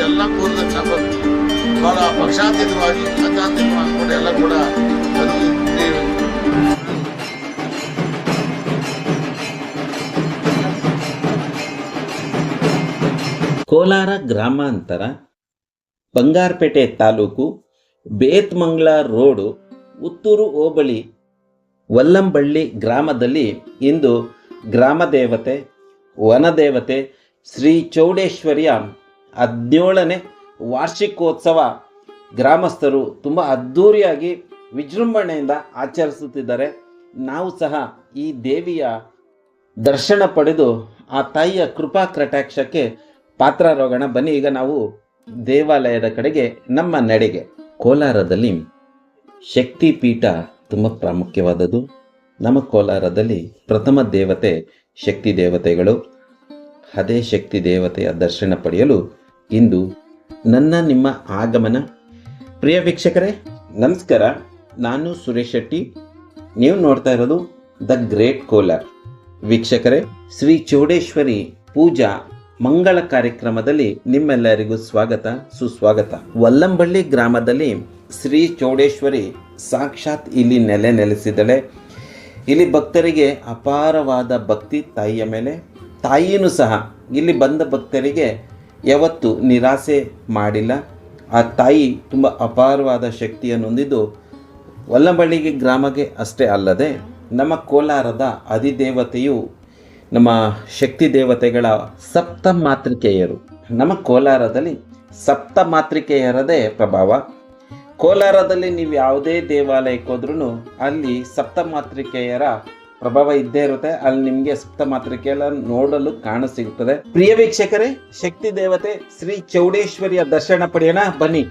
ಎಲ್ಲ ಬಹಳ ಪಕ್ಷಾತೀತವಾಗಿ ಆಧ್ಯಾತ್ಮಿಕವಾಗಿ ಕೂಡ ಎಲ್ಲ ಕೂಡ ಕೋಲಾರ ಗ್ರಾಮಾಂತರ, ಬಂಗಾರಪೇಟೆ ತಾಲೂಕು, ಬೇತ್ಮಂಗ್ಲ ರೋಡು, ಉತ್ತೂರು ಹೋಬಳಿ, ವಲ್ಲಂಬಳ್ಳಿ ಗ್ರಾಮದಲ್ಲಿ ಇಂದು ಗ್ರಾಮದೇವತೆ, ವನದೇವತೆ ಶ್ರೀ ಚೌಡೇಶ್ವರಿಯ 17ನೇ ವಾರ್ಷಿಕೋತ್ಸವ ಗ್ರಾಮಸ್ಥರು ತುಂಬ ಅದ್ಧೂರಿಯಾಗಿ ವಿಜೃಂಭಣೆಯಿಂದ ಆಚರಿಸುತ್ತಿದ್ದಾರೆ. ನಾವು ಸಹ ಈ ದೇವಿಯ ದರ್ಶನ ಪಡೆದು ಆ ತಾಯಿಯ ಕೃಪಾ ಕಟಾಕ್ಷಕ್ಕೆ ಪಾತ್ರರಾಗೋಣ. ಬನ್ನಿ, ಈಗ ನಾವು ದೇವಾಲಯದ ಕಡೆಗೆ ನಮ್ಮ ನಡೆಗೆ. ಕೋಲಾರದಲ್ಲಿ ಶಕ್ತಿ ಪೀಠ ತುಂಬ ಪ್ರಾಮುಖ್ಯವಾದದ್ದು. ನಮ್ಮ ಕೋಲಾರದಲ್ಲಿ ಪ್ರಥಮ ದೇವತೆ ಶಕ್ತಿ ದೇವತೆಗಳು. ಅದೇ ಶಕ್ತಿ ದೇವತೆಯ ದರ್ಶನ ಪಡೆಯಲು ಇಂದು ನನ್ನ ನಿಮ್ಮ ಆಗಮನ. ಪ್ರಿಯ ವೀಕ್ಷಕರೇ ನಮಸ್ಕಾರ, ನಾನು ಸುರೇಶ್ ಶೆಟ್ಟಿ. ನೀವು ನೋಡ್ತಾ ಇರೋದು ದ ಗ್ರೇಟ್ ಕೋಲಾರ್. ವೀಕ್ಷಕರೇ, ಶ್ರೀ ಚೌಡೇಶ್ವರಿ ಪೂಜಾ ಮಂಗಳ ಕಾರ್ಯಕ್ರಮದಲ್ಲಿ ನಿಮ್ಮೆಲ್ಲರಿಗೂ ಸ್ವಾಗತ, ಸುಸ್ವಾಗತ. ವಲ್ಲಂಬಳ್ಳಿ ಗ್ರಾಮದಲ್ಲಿ ಶ್ರೀ ಚೌಡೇಶ್ವರಿ ಸಾಕ್ಷಾತ್ ಇಲ್ಲಿ ನೆಲೆಸಿದಳೆ. ಇಲ್ಲಿ ಭಕ್ತರಿಗೆ ಅಪಾರವಾದ ಭಕ್ತಿ ತಾಯಿಯ ಮೇಲೆ. ತಾಯಿಯೂ ಸಹ ಇಲ್ಲಿ ಬಂದ ಭಕ್ತರಿಗೆ ಯಾವತ್ತೂ ನಿರಾಸೆ ಮಾಡಿಲ್ಲ. ಆ ತಾಯಿ ತುಂಬ ಅಪಾರವಾದ ಶಕ್ತಿಯನ್ನು ಹೊಂದಿದ್ದು ವಲ್ಲಂಬಳ್ಳಿಗೆ ಗ್ರಾಮಕ್ಕೆ ಅಷ್ಟೇ ಅಲ್ಲದೆ ನಮ್ಮ ಕೋಲಾರದ ಅಧಿದೇವತೆಯು ನಮ್ಮ ಶಕ್ತಿ ದೇವತೆಗಳ ಸಪ್ತ ಮಾತೃಕೆಯರು. ನಮ್ಮ ಕೋಲಾರದಲ್ಲಿ ಸಪ್ತ ಮಾತೃಕೆಯರದೇ ಪ್ರಭಾವ. ಕೋಲಾರದಲ್ಲಿ ನೀವು ಯಾವುದೇ ದೇವಾಲಯಕ್ಕೆ ಹೋದ್ರೂ ಅಲ್ಲಿ ಸಪ್ತ ಮಾತೃಕೆಯರ ಪ್ರಭಾವ ಇದ್ದೇ ಇರುತ್ತೆ. ಅಲ್ಲಿ ನಿಮಗೆ ಸಪ್ತ ಮಾತೃಕೆಯೆಲ್ಲ ನೋಡಲು ಕಾಣಸಿಗುತ್ತದೆ. ಪ್ರಿಯ ವೀಕ್ಷಕರೇ, ಶಕ್ತಿ ದೇವತೆ ಶ್ರೀ ಚೌಡೇಶ್ವರಿಯ ದರ್ಶನ ಪಡೆಯೋಣ ಬನ್ನಿ.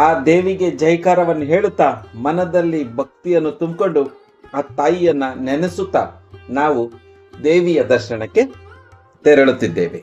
ಆ ದೇವಿಗೆ ಜೈಕಾರವನ್ನು ಹೇಳುತ್ತಾ ಮನದಲ್ಲಿ ಭಕ್ತಿಯನ್ನು ತುಂಬಿಕೊಂಡು ಆ ತಾಯಿಯನ್ನ ನೆನೆಸುತ್ತಾ ನಾವು ದೇವಿಯ ದರ್ಶನಕ್ಕೆ ತೆರಳುತ್ತಿದ್ದೇವೆ.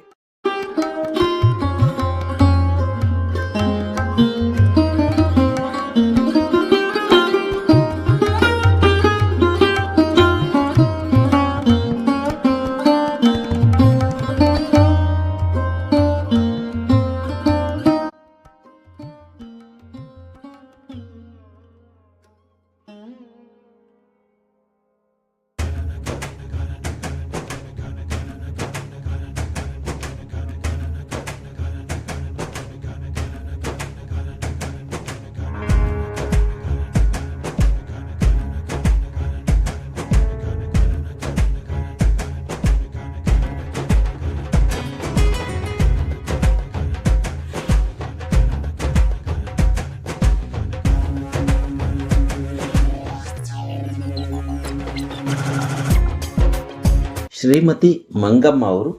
ಶ್ರೀಮತಿ ಮಂಗಮ್ಮ ಅವರು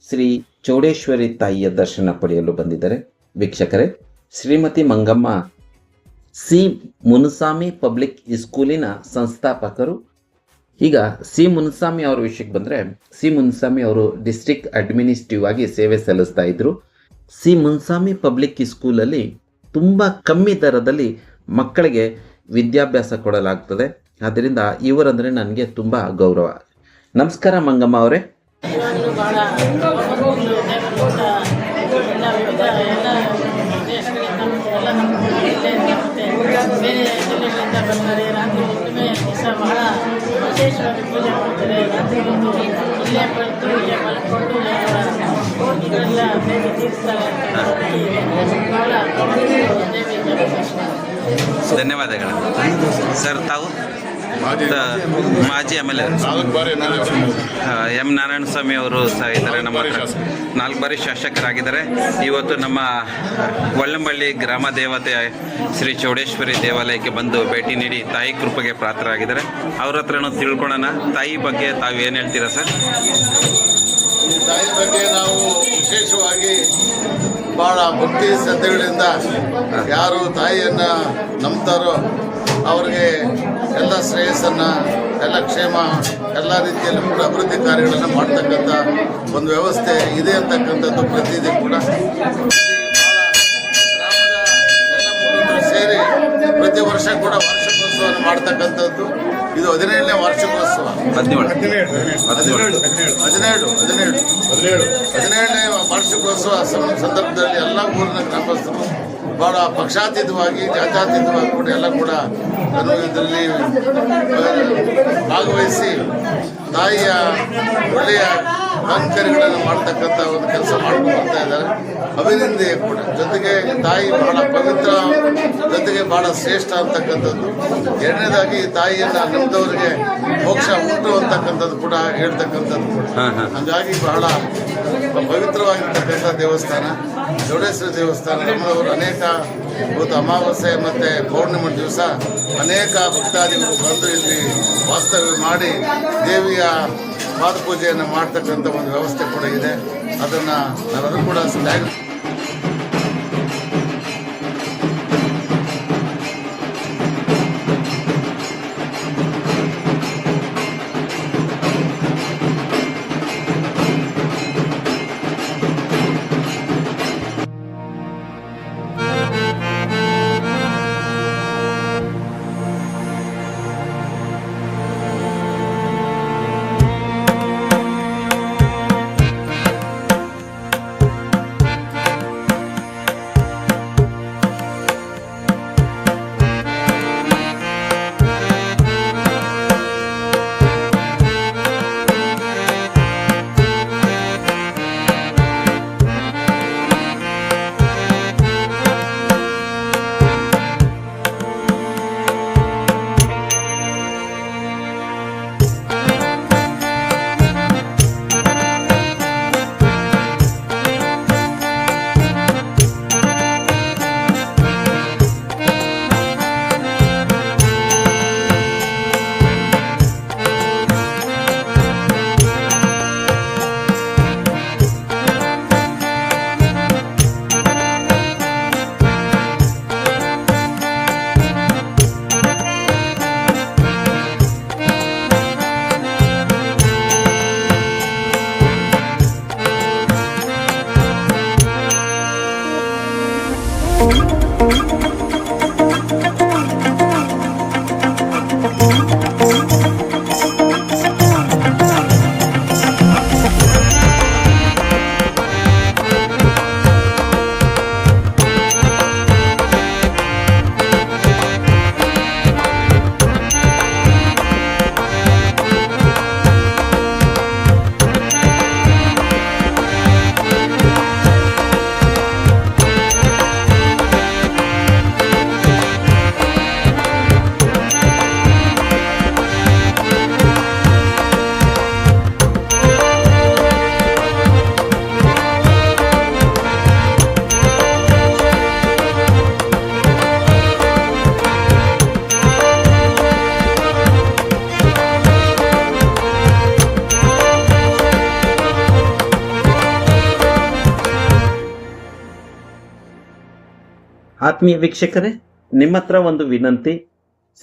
ಶ್ರೀ ಚೌಡೇಶ್ವರಿ ತಾಯಿಯ ದರ್ಶನ ಪಡೆಯಲು ಬಂದಿದ್ದಾರೆ. ವೀಕ್ಷಕರೇ, ಶ್ರೀಮತಿ ಮಂಗಮ್ಮ ಸಿ ಮುನುಸ್ವಾಮಿ ಪಬ್ಲಿಕ್ ಸ್ಕೂಲಿನ ಸಂಸ್ಥಾಪಕರು. ಈಗ ಸಿ ಮುನುಸ್ವಾಮಿ ಅವರ ವಿಷಯಕ್ಕೆ ಬಂದರೆ, ಸಿ ಮುನುಸ್ವಾಮಿ ಅವರು ಡಿಸ್ಟ್ರಿಕ್ಟ್ ಅಡ್ಮಿನಿಸ್ಟ್ರೇಟಿವ್ ಆಗಿ ಸೇವೆ ಸಲ್ಲಿಸ್ತಾ ಇದ್ರು. ಸಿ ಮುನುಸ್ವಾಮಿ ಪಬ್ಲಿಕ್ ಸ್ಕೂಲಲ್ಲಿ ತುಂಬ ಕಮ್ಮಿ ದರದಲ್ಲಿ ಮಕ್ಕಳಿಗೆ ವಿದ್ಯಾಭ್ಯಾಸ ಕೊಡಲಾಗ್ತದೆ. ಆದ್ದರಿಂದ ಇವರಂದರೆ ನನಗೆ ತುಂಬ ಗೌರವ. ನಮಸ್ಕಾರ ಮಂಗಮ್ಮ ಅವರೇ. ಇವಾಗಲೂ ಭಾಳ ಎಲ್ಲ ನಮ್ಮ ಜಿಲ್ಲೆಯಿಂದ ಮತ್ತು ಬೇರೆ ಜಿಲ್ಲೆಗಳಿಂದ ಬರ್ತಾರೆ. ರಾತ್ರಿ ಹುಣ್ಣಿಮೆ ದಿವಸ ಭಾಳ ವಿಶೇಷವಾಗಿ ಪೂಜೆ ಮಾಡ್ತಾರೆ. ರಾತ್ರಿ ಬಂದು ಇಲ್ಲೇ ಪೂಜೆ ಮಲ್ಕೊಂಡು ಕೋರಿಕೆಗಳೆಲ್ಲ ಬೇರೆ ತೀರಿಸ್ತಾರೆ. ಭಾಳ ದೇವಿ ಧನ್ಯವಾದಗಳು ಸರ್. ತಾವು ಮಾಜಿ M L A M Narayana Swamy ಅವರು ಸಹ ಇದ್ದಾರೆ ನಮ್ಮ ಹತ್ರ. 4 ಬಾರಿ ಶಾಸಕರಾಗಿದ್ದಾರೆ. ಇವತ್ತು ನಮ್ಮ ವಲ್ಲಂಬಳ್ಳಿ ಗ್ರಾಮ ದೇವತೆ ಶ್ರೀ ಚೌಡೇಶ್ವರಿ ದೇವಾಲಯಕ್ಕೆ ಬಂದು ಭೇಟಿ ನೀಡಿ ತಾಯಿ ಕೃಪೆಗೆ ಪಾತ್ರರಾಗಿದ್ದಾರೆ. ಅವ್ರ ಹತ್ರನೂ ತಿಳ್ಕೊಳ್ಳೋಣ. ತಾಯಿ ಬಗ್ಗೆ ತಾವು ಏನು ಹೇಳ್ತೀರಾ ಸರ್? ತಾಯಿ ಬಗ್ಗೆ ನಾವು ವಿಶೇಷವಾಗಿ ಭಾಳ ಭಕ್ತಿ ಶ್ರದ್ಧೆಗಳಿಂದ ಯಾರು ತಾಯಿಯನ್ನು ನಂಬ್ತಾರೋ ಅವ್ರಿಗೆ ಎಲ್ಲ ಶ್ರೇಯಸ್ಸನ್ನು, ಎಲ್ಲ ಕ್ಷೇಮ, ಎಲ್ಲ ರೀತಿಯಲ್ಲಿ ಕೂಡ ಅಭಿವೃದ್ಧಿ ಕಾರ್ಯಗಳನ್ನು ಮಾಡ್ತಕ್ಕಂಥ ಒಂದು ವ್ಯವಸ್ಥೆ ಇದೆ ಅಂತಕ್ಕಂಥದ್ದು ಪ್ರತಿನಿಧಿ ಕೂಡ ಗ್ರಾಮದ ಎಲ್ಲ ಮುಖಂಡರು ಸೇರಿ ಪ್ರತಿ ವರ್ಷ ಕೂಡ ವಾರ್ಷಿಕೋತ್ಸವ ವಾರ್ಷಿಕೋತ್ಸವವನ್ನು ಮಾಡ್ತಕ್ಕಂಥದ್ದು. ಇದು 17ನೇ ವಾರ್ಷಿಕೋತ್ಸವ. 17ನೇ ವಾರ್ಷಿಕೋತ್ಸವ ಸಂದರ್ಭದಲ್ಲಿ ಎಲ್ಲ ಊರಿನ ಗ್ರಾಮಸ್ಥರು ಬಹಳ ಪಕ್ಷಾತೀತವಾಗಿ ಜಾತ್ಯತೀತವಾಗಿ ಕೂಡ ಎಲ್ಲ ಕೂಡ ಇದರಲ್ಲಿ ಭಾಗವಹಿಸಿ ತಾಯಿಯ ಒಳ್ಳೆಯ ಕಾಮಗಾರಿಗಳನ್ನು ಮಾಡ್ತಕ್ಕಂಥ ಒಂದು ಕೆಲಸ ಮಾಡ್ಕೊಂಡು ಬರ್ತಾ ಇದ್ದಾರೆ. ಅಭಿನಂದನೆ ಕೂಡ. ಜೊತೆಗೆ ತಾಯಿ ಬಹಳ ಪವಿತ್ರ, ಜೊತೆಗೆ ಬಹಳ ಶ್ರೇಷ್ಠ ಅಂತಕ್ಕಂಥದ್ದು. ಎರಡನೇದಾಗಿ ತಾಯಿಯನ್ನು ನಂಬಿದವರಿಗೆ ಮೋಕ್ಷ ಉಂಟು ಅಂತಕ್ಕಂಥದ್ದು ಕೂಡ ಹೇಳ್ತಕ್ಕಂಥದ್ದು ಕೂಡ. ಹಾಗಾಗಿ ಬಹಳ ಪವಿತ್ರವಾಗಿರ್ತಕ್ಕಂಥ ದೇವಸ್ಥಾನ ಚೌಡೇಶ್ವರಿ ದೇವಸ್ಥಾನ. ನಮ್ಮದವರು ಅನೇಕ ಇವತ್ತು ಅಮಾವಾಸ್ಯೆ ಮತ್ತು ಪೌರ್ಣಿಮೆ ದಿವಸ ಅನೇಕ ಭಕ್ತಾದಿಗಳು ಬಂದು ಇಲ್ಲಿ ವಾಸ್ತವ್ಯ ಮಾಡಿ ದೇವಿಯ ಪಾದಪೂಜೆಯನ್ನು ಮಾಡ್ತಕ್ಕಂಥ ಒಂದು ವ್ಯವಸ್ಥೆ ಕೂಡ ಇದೆ. ಅದನ್ನು ನಾವೆಲ್ಲರೂ ಕೂಡ ಆತ್ಮೀಯ ವೀಕ್ಷಕರೇ, ನಿಮ್ಮ ಹತ್ರ ಒಂದು ವಿನಂತಿ.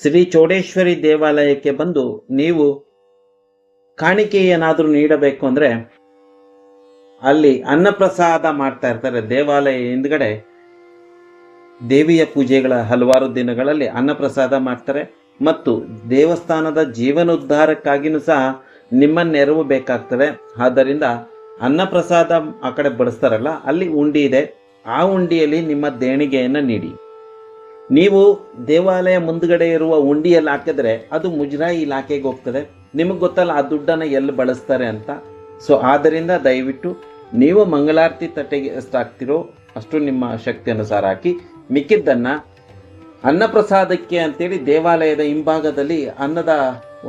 ಶ್ರೀ ಚೌಡೇಶ್ವರಿ ದೇವಾಲಯಕ್ಕೆ ಬಂದು ನೀವು ಕಾಣಿಕೆ ಏನಾದರೂ ನೀಡಬೇಕು ಅಂದರೆ ಅಲ್ಲಿ ಅನ್ನಪ್ರಸಾದ ಮಾಡ್ತಾ ಇರ್ತಾರೆ. ದೇವಾಲಯ ಹಿಂದ್ಗಡೆ ದೇವಿಯ ಪೂಜೆಗಳ ಹಲವಾರು ದಿನಗಳಲ್ಲಿ ಅನ್ನಪ್ರಸಾದ ಮಾಡ್ತಾರೆ. ಮತ್ತು ದೇವಸ್ಥಾನದ ಜೀವನೋದ್ಧಾರಕ್ಕಾಗಿಯೂ ಸಹ ನಿಮ್ಮ ನೆರವು ಬೇಕಾಗ್ತದೆ. ಆದ್ದರಿಂದ ಅನ್ನಪ್ರಸಾದ ಆ ಕಡೆ ಬಡಿಸ್ತಾರಲ್ಲ, ಅಲ್ಲಿ ಉಂಡಿ ಇದೆ. ಆ ಉಂಡಿಯಲ್ಲಿ ನಿಮ್ಮ ದೇಣಿಗೆಯನ್ನು ನೀಡಿ. ನೀವು ದೇವಾಲಯ ಮುಂದ್ಗಡೆ ಇರುವ ಉಂಡಿಯಲ್ಲಿ ಹಾಕಿದ್ರೆ ಅದು ಮುಜರಾಯಿ ಇಲಾಖೆಗೆ ಹೋಗ್ತದೆ. ನಿಮಗೆ ಗೊತ್ತಲ್ಲ ಆ ದುಡ್ಡನ್ನು ಎಲ್ಲಿ ಬಳಸ್ತಾರೆ ಅಂತ. ಸೊ ಆದ್ದರಿಂದ ದಯವಿಟ್ಟು ನೀವು ಮಂಗಳಾರತಿ ತಟ್ಟೆಗೆ ಎಷ್ಟು ಹಾಕ್ತಿರೋ ಅಷ್ಟು ನಿಮ್ಮ ಶಕ್ತಿ ಅನುಸಾರ ಹಾಕಿ. ಮಿಕ್ಕಿದ್ದನ್ನು ಅನ್ನಪ್ರಸಾದಕ್ಕೆ ಅಂತೇಳಿ ದೇವಾಲಯದ ಹಿಂಭಾಗದಲ್ಲಿ ಅನ್ನದ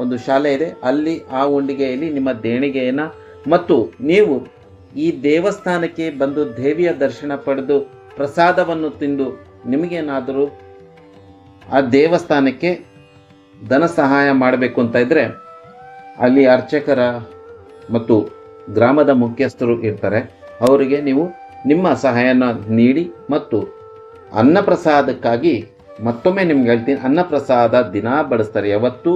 ಒಂದು ಶಾಲೆ ಇದೆ, ಅಲ್ಲಿ ಆ ಉಂಡಿಗೆಯಲ್ಲಿ ನಿಮ್ಮ ದೇಣಿಗೆಯನ್ನು ಮತ್ತು ನೀವು ಈ ದೇವಸ್ಥಾನಕ್ಕೆ ಬಂದು ದೇವಿಯ ದರ್ಶನ ಪಡೆದು ಪ್ರಸಾದವನ್ನು ತಿಂದು ನಿಮಗೇನಾದರೂ ಆ ದೇವಸ್ಥಾನಕ್ಕೆ ಧನ ಸಹಾಯ ಮಾಡಬೇಕು ಅಂತ ಇದ್ದರೆ ಅಲ್ಲಿ ಅರ್ಚಕರ ಮತ್ತು ಗ್ರಾಮದ ಮುಖ್ಯಸ್ಥರು ಇರ್ತಾರೆ. ಅವರಿಗೆ ನೀವು ನಿಮ್ಮ ಸಹಾಯನ ನೀಡಿ. ಮತ್ತು ಅನ್ನಪ್ರಸಾದಕ್ಕಾಗಿ ಮತ್ತೊಮ್ಮೆ ನಿಮ್ಗೆ ಹೇಳ್ತೀನಿ, ಅನ್ನಪ್ರಸಾದ ದಿನ ಬಡಿಸ್ತಾರೆ. ಯಾವತ್ತು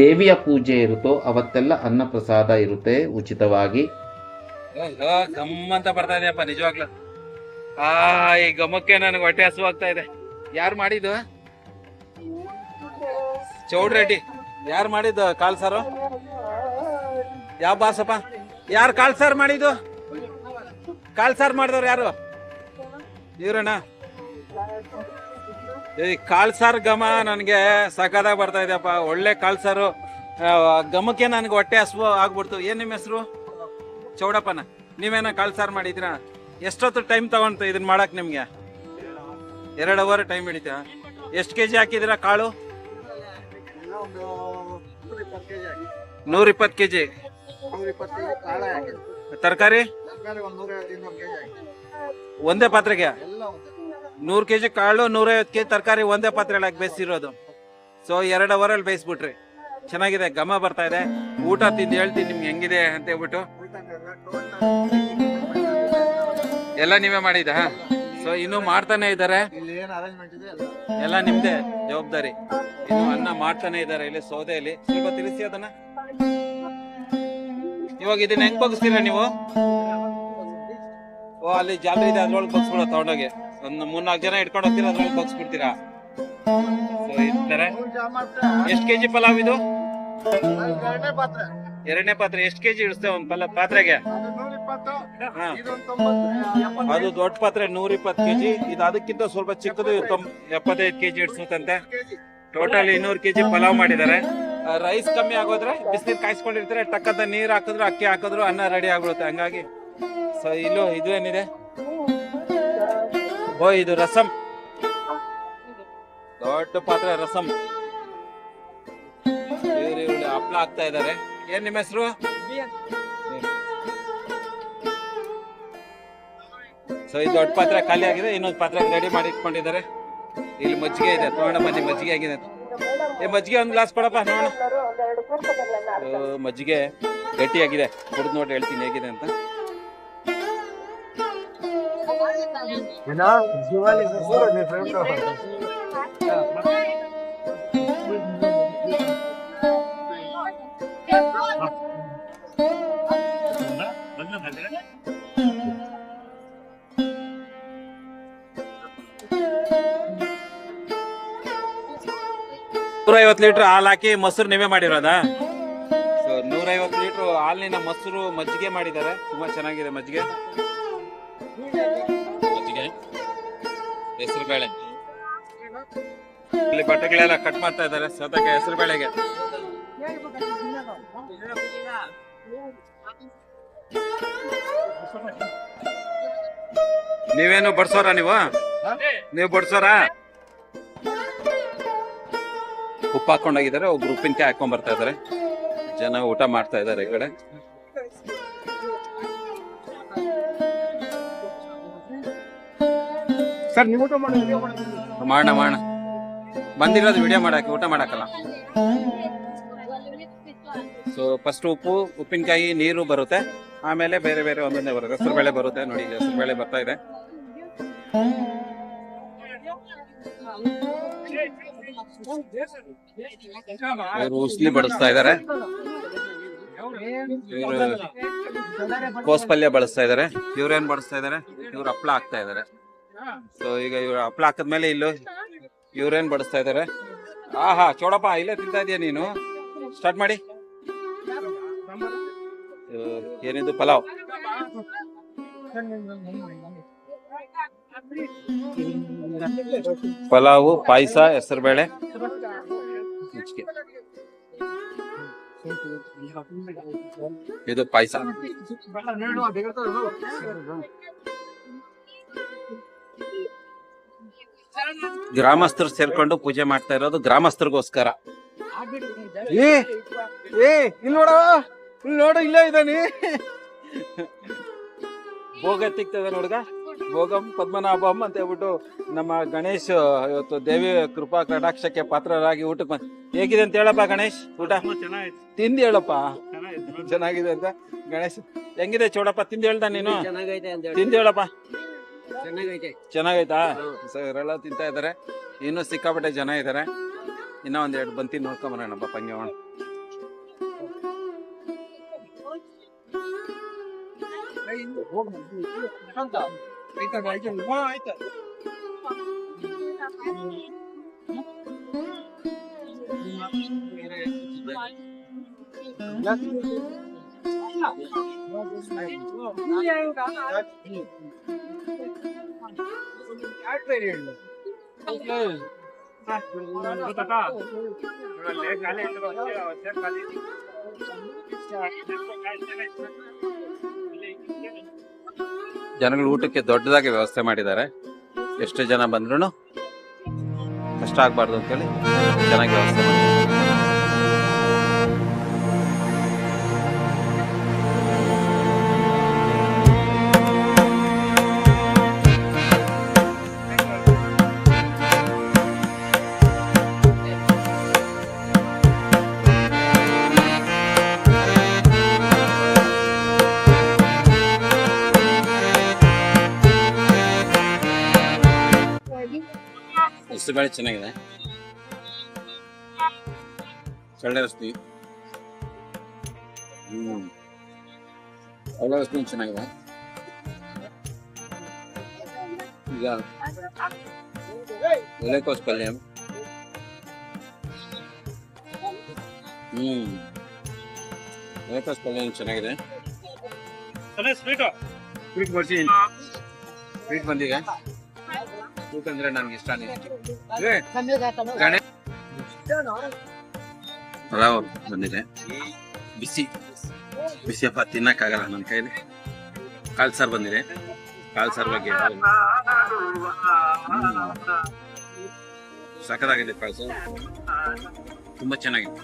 ದೇವಿಯ ಪೂಜೆ ಇರುತ್ತೋ ಅವತ್ತೆಲ್ಲ ಅನ್ನಪ್ರಸಾದ ಇರುತ್ತೆ ಉಚಿತವಾಗಿ. ಗಮ್ಮಂತ ಬರ್ತಾ ಇದೆಯಪ್ಪ ನಿಜವಾಗ್ಲು. ಈ ಗಮಕ್ಕೆ ನನಗೆ ಹೊಟ್ಟೆ ಹಸುವಾಗ್ತಾ ಇದೆ. ಯಾರು ಮಾಡಿದ್ದು? ಚೌಡ್ರೆಡ್ಡಿ ಯಾರು ಮಾಡಿದ್ದು ಕಾಲ್ ಸಾರು? ಯಾವ ಬಾಸಪ್ಪ? ಯಾರು ಕಾಲ್ ಸಾರು ಮಾಡಿದ್ದು? ಕಾಲ್ ಸಾರು ಮಾಡಿದವ್ರು ಯಾರು? ಇವ್ರಣ್ಣ. ಈ ಕಾಲ್ ಸಾರು ಘಮ ನನಗೆ ಸಖತ್ತಾಗಿ ಬರ್ತಾ ಇದೆಯಪ್ಪ. ಒಳ್ಳೆ ಕಾಲ್ ಸಾರು ಘಮಕ್ಕೆ ನನಗೆ ಹೊಟ್ಟೆ ಹಸುವು ಆಗ್ಬಿಡ್ತು. ಏನ್ ನಿಮ್ಮ ಹೆಸರು? ಚೌಡಪ್ಪನ. ನೀವೇನ ಕಾಲ್ ಸಾರು ಮಾಡಿದ್ರಾ? ಎಷ್ಟೊತ್ತು ಟೈಮ್ ತಗೊಂತ ಇದನ್ನ ಮಾಡಕ್ ನಿಮ್ಗೆ? 2 ಅವರ್ ಟೈಮ್ ಹಿಡಿತಾ? ಎಷ್ಟು ಕೆಜಿ ಹಾಕಿದಿರಾ ಕಾಳು? 120 ಕೆಜಿ. ತರಕಾರಿ ಒಂದೇ ಪಾತ್ರೆಗೆ 100 ಕೆಜಿ ಕಾಳು, 150 ಕೆಜಿ ತರಕಾರಿ ಒಂದೇ ಪಾತ್ರೆ ಬೇಯಿಸಿರೋದು. ಸೊ 2 ಅವರಲ್ಲಿ ಬೇಯಿಸ್ಬಿಟ್ರಿ. ಚೆನ್ನಾಗಿದೆ, ಘಮ ಬರ್ತಾ ಇದೆ. ಊಟ ತಿಂದು ಹೇಳ್ತೀನಿ ನಿಮ್ಗೆ ಹೆಂಗಿದೆ ಅಂತ ಹೇಳ್ಬಿಟ್ಟು. ಎಲ್ಲ ನೀವೇ ಮಾಡಿದ? ಸೊ ಇನ್ನು ಮಾಡ್ತಾನೆ ಇದ್ದಾರೆ, ಎಲ್ಲ ನಿಮ್ದೇ ಜವಾಬ್ದಾರಿ. ಇನ್ನು ಅನ್ನ ಮಾಡ್ತಾನೆ ಇದ್ದಾರೆ ಇಲ್ಲಿ ಸೌದೆಯಲ್ಲಿ. ಸ್ವಲ್ಪ ತಿಳಿಸಿ ಅದನ್ನ. ಇವಾಗ ಇದನ್ನ ಹೆಂಗ್ ಬಗ್ಸ್ತೀರಾ ನೀವು? ಓ, ಅಲ್ಲಿ ಜಾತ್ರೆ ಇದೆ, ಅದ್ರೊಳಗೆ ಬಗ್ಸ್ಬಿಡ ತಗೊಂಡೋಗಿ. ಒಂದು 3-4 ಜನ ಇಟ್ಕೊಂಡು ಹೋಗ್ತೀರಾ, ಅದ್ರೊಳಗೆ ಬಗ್ಸ್ಬಿಡ್ತೀರಾ? ಸೊ ಇರ್ತಾರೆ. ಎಷ್ಟು ಕೆಜಿ ಪಲಾವ್ ಇದು? 2ನೇ ಪಾತ್ರೆ. ಎಷ್ಟು ಕೆಜಿ ಇಡಿಸ್ತೇವೆ ಒಂದು ಪಾತ್ರೆಗೆ? ಅದು ದೊಡ್ಡ ಪಾತ್ರೆ 120 ಕೆಜಿ. ಇದು ಅದಕ್ಕಿಂತ ಸ್ವಲ್ಪ ಚಿಕ್ಕದು 75 ಕೆಜಿ ಇಡ್ಸುತ್ತಂತೆ. ಟೋಟಲ್ 200 ಕೆಜಿ ಪಲಾವ್ ಮಾಡಿದ್ದಾರೆ. ರೈಸ್ ಕಮ್ಮಿ ಆಗೋದ್ರೆ ಬಿಸಿನೀರು ಕಾಯಿಸ್ಕೊಂಡಿರ್ತಾರೆ, ಟಕ್ಕಂತ ನೀರ್ ಹಾಕಿದ್ರು ಅಕ್ಕಿ ಹಾಕಿದ್ರು ಅನ್ನ ರೆಡಿ ಆಗ್ಬಿಡುತ್ತೆ. ಹಂಗಾಗಿ ಸೊ ಇಲ್ಲೂ ಇದು ಏನಿದೆ, ಓ ಇದು ರಸಂ, ದೊಡ್ಡ ಪಾತ್ರೆ ರಸಂ. ಇವ್ರು ಹಪ್ಳ ಹಾಕ್ತಾ ಇದ್ದಾರೆ. ಏನ್ ನಿಮ್ಮ ಹೆಸರು? ಸೊ ಈ ದೊಡ್ಡ ಪಾತ್ರೆ ಖಾಲಿ ಆಗಿದೆ, ಇನ್ನೊಂದು ಪಾತ್ರೆ ರೆಡಿ ಮಾಡಿ ಇಟ್ಕೊಂಡಿದ್ದಾರೆ. ಇಲ್ಲಿ ಮಜ್ಜಿಗೆ ಇದೆ, ತಗೊಂಡ ಬನ್ನಿ. ಮಜ್ಜಿಗೆ ಆಗಿದೆ. ಮಜ್ಜಿಗೆ ಒಂದು ಗ್ಲಾಸ್ ಕೊಡಪ್ಪ ನೋಡೋಣ. ಮಜ್ಜಿಗೆ ಗಟ್ಟಿಯಾಗಿದೆ, ಕುಡಿದು ನೋಡಿ ಹೇಳ್ತೀನಿ ಹೇಗಿದೆ ಅಂತ. ಲೀಟರ್ ಹಾಲು ಹಾಕಿ ಮೊಸರು ನೀವೇ ಮಾಡಿರೋದಾ? ಸೊ 150 ಲೀಟರ್ ಹಾಲಿನ ಮೊಸರು ಮಜ್ಜಿಗೆ ಮಾಡಿದ್ದಾರೆ. ತುಂಬಾ ಚೆನ್ನಾಗಿದೆ ಮಜ್ಜಿಗೆ. ಹೆಸರು ಬೇಳೆ ಇಲ್ಲಿ ಬಟ್ಟೆಗಳೆಲ್ಲ ಕಟ್ ಮಾಡ್ತಾ ಇದ್ದಾರೆ ಸತಕ್ಕೆ ಹೆಸರು ಬೇಳೆಗೆ. ನೀವೇನು ಬಡ್ಸೋರ? ನೀವು ಬಡ್ಸೋರ? ಉಪ್ಪು ಹಾಕೊಂಡೋಗಿದ್ದಾರೆ. ಒಬ್ರು ಉಪ್ಪಿನಕಾಯಿ ಹಾಕೊಂಡ್ ಬರ್ತಾ ಇದಾರೆ. ಜನ ಊಟ ಮಾಡ್ತಾ ಇದಾರೆ ಈ ಕಡೆ. ಸರ್ ನೀವು ಊಟ ಮಾಡೋಣ ಬಂದಿರೋದು ವಿಡಿಯೋ ಮಾಡಕ್ಕೆ, ಊಟ ಮಾಡಕ್ಕಲ್ಲ. ಸೊ ಫಸ್ಟ್ ಉಪ್ಪು, ಉಪ್ಪಿನಕಾಯಿ, ನೀರು ಬರುತ್ತೆ. ಆಮೇಲೆ ಬೇರೆ ಬೇರೆ ಒಂದೊಂದೇ ಬರುತ್ತೆ. ಹೆಸರು ಬೇಳೆ ಬರುತ್ತೆ ನೋಡಿ, ಹೆಸರು ಬೇಳೆ ಬರ್ತಾ ಇದೆ. ಇವರು ಉಸ್ಲಿ ಬಡಿಸ್ತಾ ಇದಾರೆ. ಇವರು ಕೋಸ್ ಪಲ್ಯ ಬಳಸ್ತಾ ಇದಾರೆ. ಇವ್ರೇನ್ ಬಡಿಸ್ತಾ ಇದಾರೆ? ಇವ್ರು ಹಪ್ಳ ಹಾಕ್ತಾ ಇದಾರೆ. ಸೊ ಈಗ ಇವ್ರು ಹಪ್ಳ ಹಾಕದ್ಮೇಲೆ ಇಲ್ಲೂ ಇವ್ರೇನ್ ಬಡಿಸ್ತಾ ಇದಾರೆ? ಆಹಾ ಚೋಡಪ್ಪ, ಇಲ್ಲೇ ತಿಂತಾ ಇದೀಯ ನೀನು? ಸ್ಟಾರ್ಟ್ ಮಾಡಿ. ಏನಿದು? ಪಲಾವ್. ಪಲಾವು, ಪಾಯಸ, ಹೆಸರುಬೇಳೆ, ಇದು ಪಾಯಸ. ಗ್ರಾಮಸ್ಥರು ಸೇರ್ಕೊಂಡು ಪೂಜೆ ಮಾಡ್ತಾ ಇರೋದು ಗ್ರಾಮಸ್ಥರಿಗೋಸ್ಕರ. ಇಲ್ಲಿ ನೋಡ ಇಲ್ಲೇ ಇದ್ದಾನೆ. ಭೋಗ ತಿಕ್ತದೆ ನೋಡ್ಗ. ಭೋಗಂ ಪದ್ಮನಾಭಂ ಅಂತ ಹೇಳ್ಬಿಟ್ಟು ನಮ್ಮ ಗಣೇಶ್ ಇವತ್ತು ದೇವಿ ಕೃಪಾ ಕಟಾಕ್ಷಕ್ಕೆ ಪಾತ್ರರಾಗಿ ಊಟಕ್ಕೆ ಬಂದ. ಹೇಗಿದೆ ಅಂತ ಹೇಳಪ್ಪ ಗಣೇಶ್? ಊಟ ತಿಂದು ಹೇಳಪ್ಪ. ಚೆನ್ನಾಗಿದೆ ಅಂತ ಗಣೇಶ್. ಹೆಂಗಿದೆ ಚೌಡಪ್ಪ? ತಿಂದು ಹೇಳ್ದ ನೀನು? ತಿಂದು ಹೇಳಪ್ಪ. ಚೆನ್ನಾಗೈತಾ? ಇವರೆಲ್ಲ ತಿಂತಾ ಇದಾರೆ. ಇನ್ನೂ ಸಿಕ್ಕಾಪಟ್ಟೆ ಜನ ಇದಾರೆ. ಇನ್ನೂ ಒಂದೆರಡು ಬಂತಿ ನೋಡ್ಕೊಂಬರೋಣ ಪಂಗೆ ಅವಣ. ಜನಗಳು ಊಟಕ್ಕೆ ದೊಡ್ಡದಾಗಿ ವ್ಯವಸ್ಥೆ ಮಾಡಿದ್ದಾರೆ. ಎಷ್ಟು ಜನ ಬಂದ್ರು ಕಷ್ಟ ಆಗ್ಬಾರ್ದು ಅಂತೇಳಿ ಚೆನ್ನಾಗಿ ವ್ಯವಸ್ಥೆ ಮಾಡಿದ್ದಾರೆ. ಹೆಸರುಬೇಳೆ ಚೆನ್ನಾಗಿದೆ, ಸೊಳ್ಳೆ ರಸ್ತಿ ಸೊಳ್ಳೆ ರಸ್ತಿ ಚೆನ್ನಾಗಿದೆ. ಈಗ ಎಲೆಕೋಸು ಪಲ್ಯ, ಎಲೆಕೋಸು ಪಲ್ಯ ಚೆನ್ನಾಗಿದೆ. ಸ್ವೀಟ್ ಬಂದೀಗ. ಸ್ವೀಟ್ ಅಂದ್ರೆ ನನ್ಗೆ ಇಷ್ಟ. ಪಲಾವ್ ಬಂದಿದೆ, ಬಿಸಿ ಬಿಸಿಯಪ್ಪ ತಿನ್ನಕ್ಕಾಗಲ್ಲ ನನ್ನ ಕೈಲಿ. ಕಾಲ್ ಸಾರು ಬಂದಿದೆ, ಕಾಲ್ ಸಾರು ಬಗ್ಗೆ ಸಖತ್ತಾಗಿದೆ. ಕಾಲ್ ಸಾರು ತುಂಬಾ ಚೆನ್ನಾಗಿದೆ.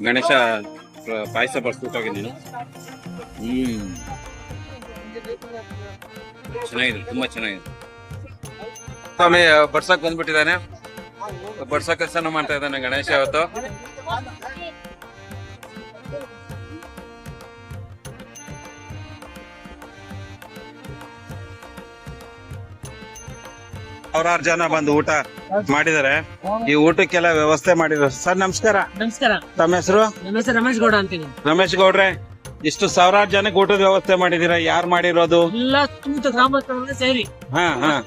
ಗಣೇಶ ಪಾಯಸ ಬಡಿಸ್ಬಿಟ್ಟೋಗಿದ್ದೀನಿ. ಚೆನ್ನಾಗಿದೆ, ತುಂಬಾ ಚೆನ್ನಾಗಿದೆ. ಸ್ವಾಮಿ ಬಡ್ಸಕ್ ಬಂದ್ಬಿಟ್ಟಿದ್ದಾನೆ, ಬಡ್ಸಕ್ ಕೆಲಸನೂ ಮಾಡ್ತಾ ಇದ್ದಾನೆ ಗಣೇಶ ಇವತ್ತು. ಸಾವಿರಾರು ಜನ ಬಂದು ಊಟ ಮಾಡಿದ್ದಾರೆ. ಈ ಊಟಕ್ಕೆಲ್ಲ ವ್ಯವಸ್ಥೆ ಮಾಡಿದ್ರು. ಸರ್ ನಮಸ್ಕಾರ. ನಮಸ್ಕಾರ. ತಮ್ಮ ಹೆಸರು? ನಮ್ಮ ಹೆಸರು ರಮೇಶ್ ಗೌಡ ಅಂತೀನಿ. ರಮೇಶ್ ಗೌಡ್ರೆ, ಇಷ್ಟು ಸಾವಿರಾರು ಜನಕ್ಕೆ ಊಟದ ವ್ಯವಸ್ಥೆ ಮಾಡಿದೀರಾ, ಯಾರು ಮಾಡಿರೋದು? ಎಲ್ಲ ಸುತ್ತ ಗ್ರಾಮಸ್ಥರೆಲ್ಲ ಸೇರಿ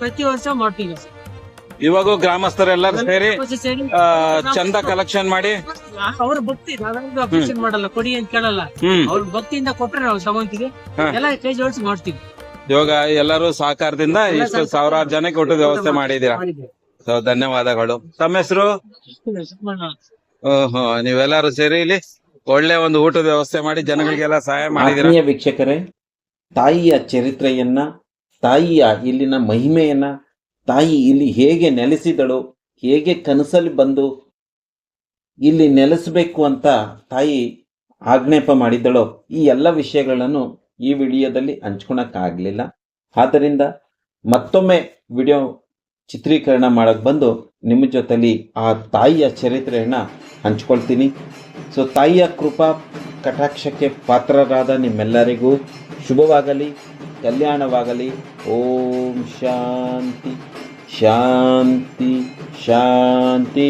ಪ್ರತಿ ವರ್ಷ ಮಾಡ್ತೀವಿ. ಇವಾಗೂ ಗ್ರಾಮಸ್ಥರೆಲ್ಲರೂ ಸೇರಿ ಸೇರಿ ಚಂದ ಕಲೆಕ್ಷನ್ ಮಾಡಿ ಅವ್ರ ಭಕ್ತಿ ನಾವೇನು ಅಬ್ಜೆಕ್ಷನ್ ಮಾಡಲ್ಲ, ಕೊಡಿ ಅಂತ ಕೇಳಲ್ಲ. ಅವ್ರ ಭಕ್ತಿಯಿಂದ ಕೊಟ್ರೆ ನಾವು ತಗೊಂತೀವಿ, ಎಲ್ಲ ಕೈ ಜೋಡಿಸಿ ಮಾಡ್ತೀವಿ. ಇವಾಗ ಎಲ್ಲರೂ ಸಹಕಾರದಿಂದ ಇಷ್ಟು ಸಾವಿರಾರು ಜನಕ್ಕೆ ಊಟದ ವ್ಯವಸ್ಥೆ ಮಾಡಿದೀರಾ. ಸೊ ಧನ್ಯವಾದಗಳು. ತಮ್ಮ ಹೆಸರು? ಓಹೋ, ನೀವೆಲ್ಲರೂ ಸೇರಿ ಇಲ್ಲಿ ಒಳ್ಳೆ ಒಂದು ಊಟದ ವ್ಯವಸ್ಥೆ ಮಾಡಿ ಜನಗಳಿಗೆಲ್ಲ ಸಹಾಯ ಮಾಡಿದೀರ. ಆತ್ಮೀಯ ವೀಕ್ಷಕರೇ, ತಾಯಿಯ ಚರಿತ್ರೆಯನ್ನ, ತಾಯಿಯ ಇಲ್ಲಿನ ಮಹಿಮೆಯನ್ನ, ತಾಯಿ ಇಲ್ಲಿ ಹೇಗೆ ನೆಲೆಸಿದಳು, ಹೇಗೆ ಕನಸಲ್ಲಿ ಬಂದು ಇಲ್ಲಿ ನೆಲೆಸಬೇಕು ಅಂತ ತಾಯಿ ಆಜ್ಞಾಪ ಮಾಡಿದಳೋ, ಈ ಎಲ್ಲ ವಿಷಯಗಳನ್ನು ಈ ವಿಡಿಯೋದಲ್ಲಿ ಹಂಚ್ಕೊಳಕ್ಕಾಗಲಿಲ್ಲ. ಆದ್ದರಿಂದ ಮತ್ತೊಮ್ಮೆ ವಿಡಿಯೋ ಚಿತ್ರೀಕರಣ ಮಾಡಕ್ಕೆ ಬಂದು ನಿಮ್ಮ ಜೊತೆಲಿ ಆ ತಾಯಿಯ ಚರಿತ್ರೆಯನ್ನು ಹಂಚ್ಕೊಳ್ತೀನಿ. ಸೊ ತಾಯಿಯ ಕೃಪಾ ಕಟಾಕ್ಷಕ್ಕೆ ಪಾತ್ರರಾದ ನಿಮ್ಮೆಲ್ಲರಿಗೂ ಶುಭವಾಗಲಿ, ಕಲ್ಯಾಣವಾಗಲಿ. ಓಂ ಶಾಂತಿ ಶಾಂತಿ ಶಾಂತಿ.